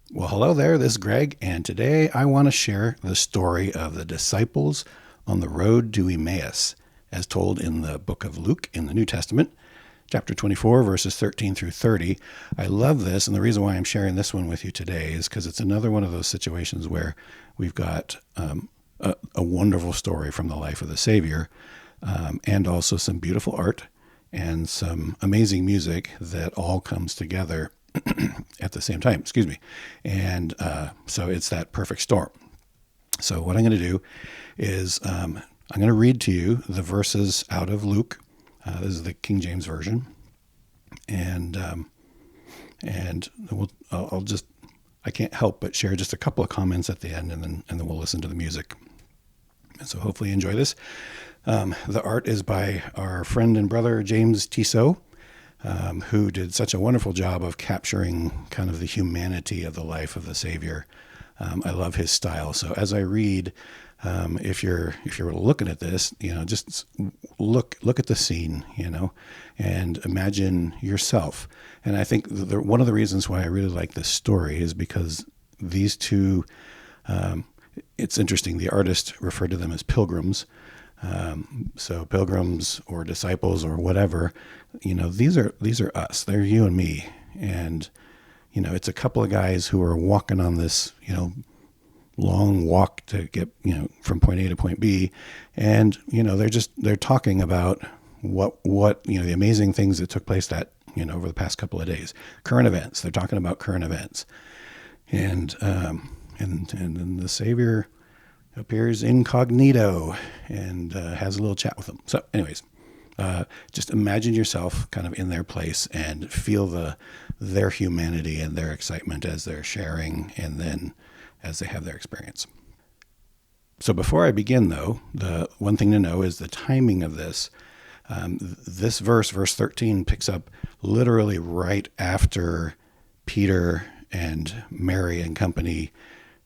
Well, hello there. This is Greg, and today I want to share the story of the disciples on the road to Emmaus, as told in the book of Luke in the New Testament, chapter 24, verses 13 through 30. I love this, and the reason why I'm sharing this one with you today is because it's another one of those situations where we've got a wonderful story from the life of the Savior, and also some beautiful art and some amazing music that all comes together at the same time, excuse me. And so it's that perfect storm. So what I'm going to do is I'm going to read to you the verses out of Luke. This is the King James Version. And I can't help but share just a couple of comments at the end, and then we'll listen to the music. And so hopefully you enjoy this. The art is by our friend and brother, James Tissot, who did such a wonderful job of capturing kind of the humanity of the life of the Savior. I love his style. So as I read, if you're looking at this, just look at the scene, and imagine yourself. And I think one of the reasons why I really like this story is because these two, it's interesting. The artist referred to them as pilgrims. So pilgrims or disciples or whatever, these are us. They're you and me. And, it's a couple of guys who are walking on this, long walk to get, from point A to point B. And, they're talking about what, the amazing things that took place over the past couple of days, current events. They're talking about current events. And then the Savior appears incognito and has a little chat with them. So anyways, just imagine yourself kind of in their place and feel their humanity and their excitement as they're sharing and then as they have their experience. So before I begin, though, the one thing to know is the timing of this. This verse 13, picks up literally right after Peter and Mary and company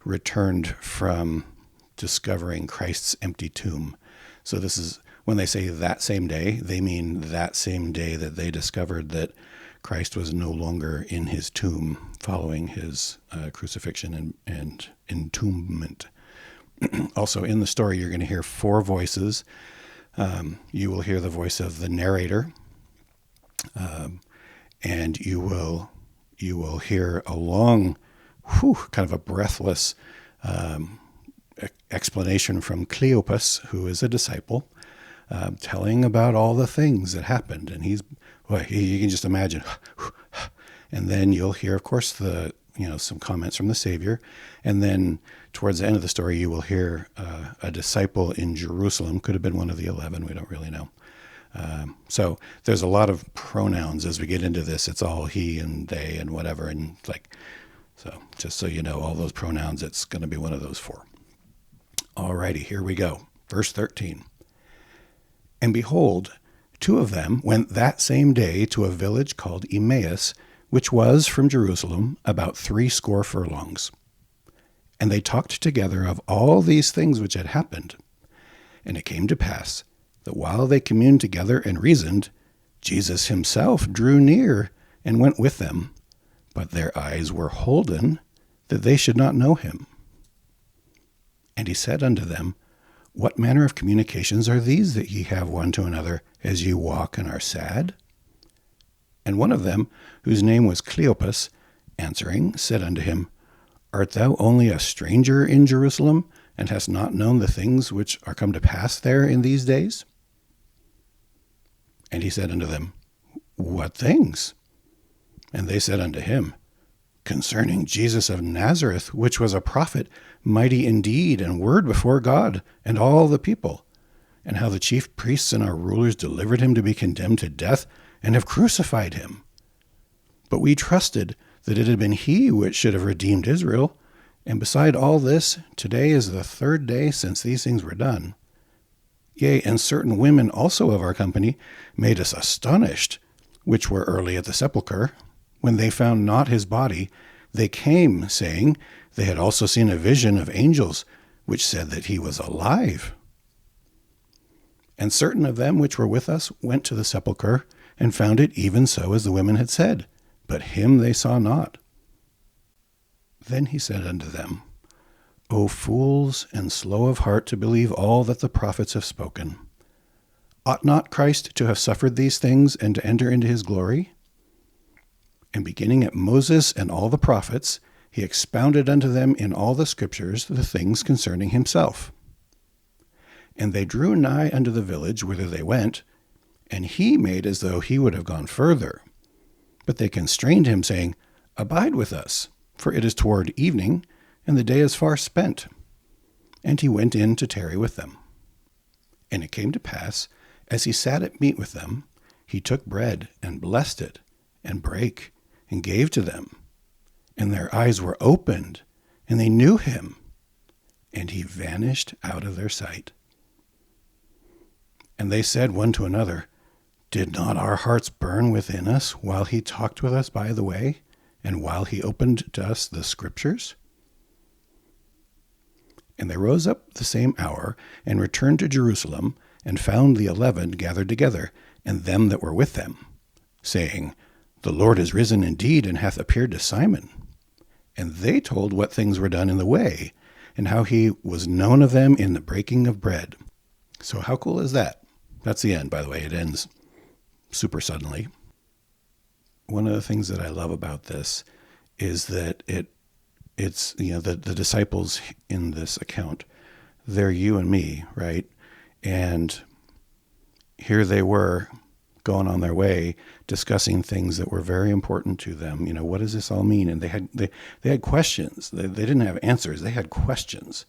returned from discovering Christ's empty tomb. So this is when they say that same day, they mean that same day that they discovered that Christ was no longer in his tomb following his crucifixion and entombment. Also in the story, you're going to hear four voices. You will hear the voice of the narrator, and you will hear a long, kind of a breathless explanation from Cleopas, who is a disciple, telling about all the things that happened. And you can just imagine. And then you'll hear, of course, some comments from the Savior. And then towards the end of the story, you will hear a disciple in Jerusalem, could have been one of the 11, we don't really know. So there's a lot of pronouns as we get into this. It's all he and they and whatever. And so just so you know, all those pronouns, it's going to be one of those four. Alrighty, here we go. Verse 13. And behold, two of them went that same day to a village called Emmaus, which was from Jerusalem about 60 furlongs. And they talked together of all these things which had happened. And it came to pass that while they communed together and reasoned, Jesus himself drew near and went with them, but their eyes were holden that they should not know him. And he said unto them, What manner of communications are these that ye have one to another as ye walk and are sad? And one of them, whose name was Cleopas, answering, said unto him, Art thou only a stranger in Jerusalem, and hast not known the things which are come to pass there in these days? And he said unto them, What things? And they said unto him, Concerning Jesus of Nazareth, which was a prophet, mighty in deed and word before God and all the people, and how the chief priests and our rulers delivered him to be condemned to death, and have crucified him. But we trusted that it had been he which should have redeemed Israel, and beside all this, today is the 3rd day since these things were done. Yea, and certain women also of our company made us astonished, which were early at the sepulchre. When they found not his body, they came, saying, they had also seen a vision of angels, which said that he was alive. And certain of them which were with us went to the sepulchre, and found it even so as the women had said, but him they saw not. Then he said unto them, O fools, and slow of heart to believe all that the prophets have spoken. Ought not Christ to have suffered these things, and to enter into his glory? And beginning at Moses and all the prophets, he expounded unto them in all the scriptures the things concerning himself. And they drew nigh unto the village whither they went, and he made as though he would have gone further. But they constrained him, saying, Abide with us, for it is toward evening, and the day is far spent. And he went in to tarry with them. And it came to pass, as he sat at meat with them, he took bread, and blessed it, and brake, and gave to them. And their eyes were opened, and they knew him, and he vanished out of their sight. And they said one to another, Did not our hearts burn within us while he talked with us by the way, and while he opened to us the scriptures? And they rose up the same hour, and returned to Jerusalem, and found the 11 gathered together, and them that were with them, saying, The Lord is risen indeed, and hath appeared to Simon. And they told what things were done in the way, and how he was known of them in the breaking of bread. So how cool is that? That's the end, by the way. It ends super suddenly. One of the things that I love about this is that it's the disciples in this account, they're you and me, right? And here they were going on their way, discussing things that were very important to them. What does this all mean? And they had questions. They didn't have answers. They had questions.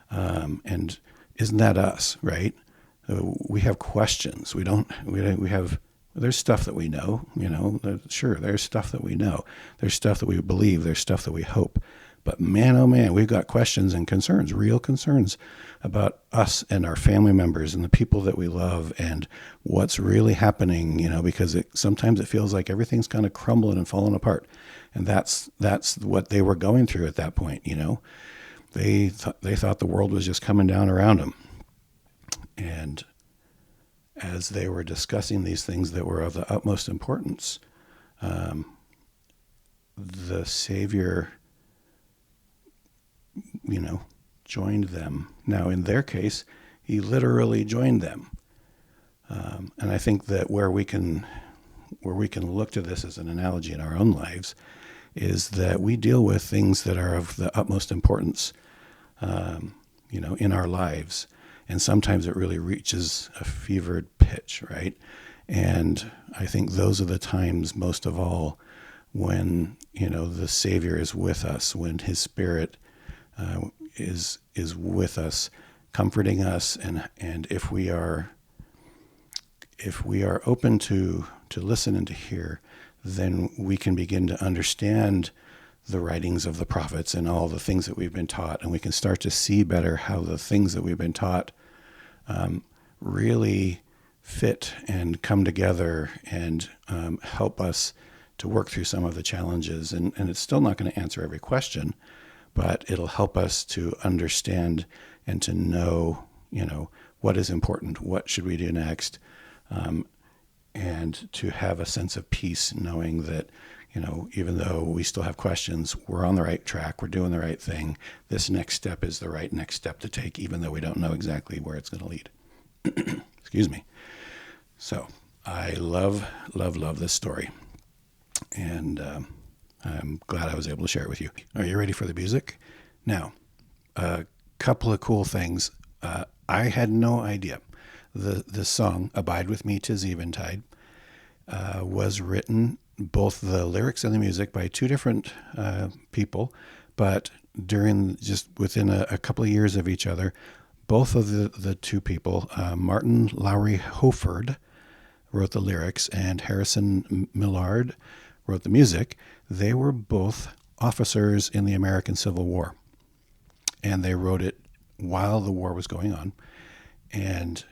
And isn't that us, right? We have questions. There's stuff that we know, sure, there's stuff that we know. There's stuff that we believe. There's stuff that we hope. But man, oh man, we've got questions and concerns, real concerns about us and our family members and the people that we love and what's really happening, because sometimes it feels like everything's kind of crumbling and falling apart. And that's what they were going through at that point, They thought the world was just coming down around them. And as they were discussing these things that were of the utmost importance, the Savior, joined them. Now, in their case, he literally joined them. And I think that where we can look to this as an analogy in our own lives is that we deal with things that are of the utmost importance, in our lives. And sometimes it really reaches a fevered pitch, right? And I think those are the times most of all when, the Savior is with us, when his Spirit is with us, comforting us. And if we are open to listen and to hear, then we can begin to understand the writings of the prophets and all the things that we've been taught, and we can start to see better how the things that we've been taught really fit and come together and help us to work through some of the challenges. And it's still not going to answer every question, but it'll help us to understand and to know, what is important, what should we do next, and to have a sense of peace knowing that, even though we still have questions, we're on the right track, we're doing the right thing. This next step is the right next step to take, even though we don't know exactly where it's going to lead. Excuse me. So I love this story. And I'm glad I was able to share it with you. Are you ready for the music? Now, a couple of cool things. I had no idea. The song, Abide With Me, 'Tis Eventide, was written, both the lyrics and the music, by two different people, but within a couple of years of each other, both of the two people, Martin Lowry Hoford wrote the lyrics and Harrison Millard wrote the music. They were both officers in the American Civil War, and they wrote it while the war was going on. And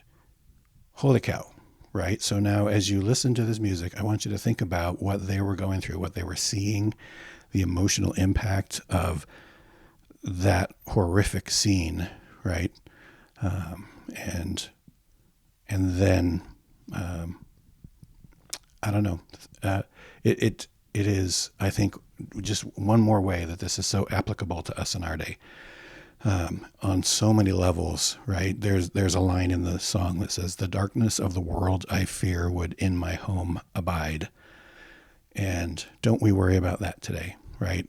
holy cow, right? So now as you listen to this music, I want you to think about what they were going through, what they were seeing, the emotional impact of that horrific scene, right? And then, I don't know, it is, I think, just one more way that this is so applicable to us in our day, on so many levels, right? There's a line in the song that says, "The darkness of the world I fear would in my home abide." And don't we worry about that today, right?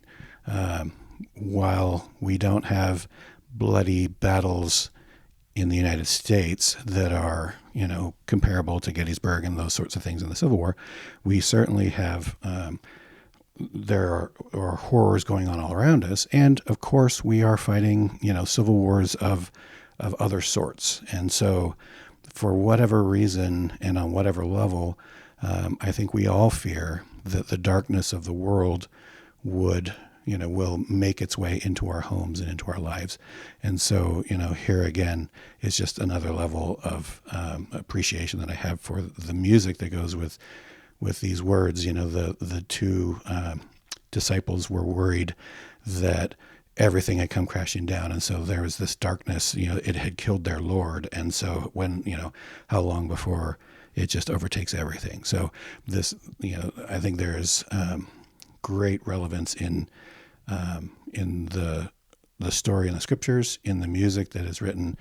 While we don't have bloody battles in the United States that are, comparable to Gettysburg and those sorts of things in the Civil War, we certainly have, there are horrors going on all around us. And of course, we are fighting, civil wars of other sorts. And so for whatever reason and on whatever level, I think we all fear that the darkness of the world will make its way into our homes and into our lives. And so, here again is just another level of appreciation that I have for the music that goes with these words. The two disciples were worried that everything had come crashing down. And so there was this darkness, it had killed their Lord. And so when, how long before it just overtakes everything? So this, I think there is great relevance in the story in the scriptures, in the music that is written,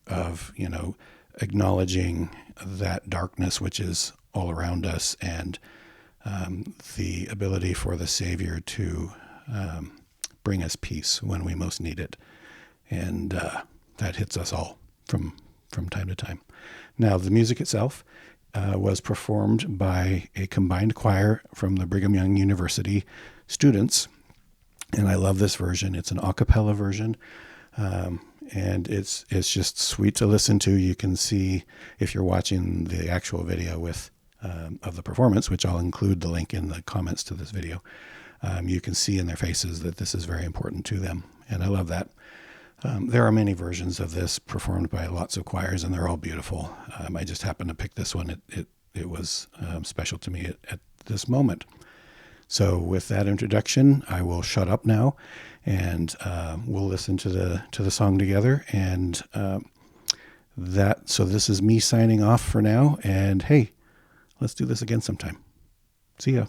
of, acknowledging that darkness which is all around us, and the ability for the Savior to bring us peace when we most need it. And that hits us all from time to time. Now, the music itself was performed by a combined choir from the Brigham Young University students. And I love this version. It's an a cappella version. And it's just sweet to listen to. You can see, if you're watching the actual video of the performance, which I'll include the link in the comments to this video, you can see in their faces that this is very important to them. And I love that. There are many versions of this performed by lots of choirs, and they're all beautiful. I just happened to pick this one. It was special to me at this moment. So with that introduction, I will shut up now, and we'll listen to the song together. And so this is me signing off for now. And hey, let's do this again sometime. See ya.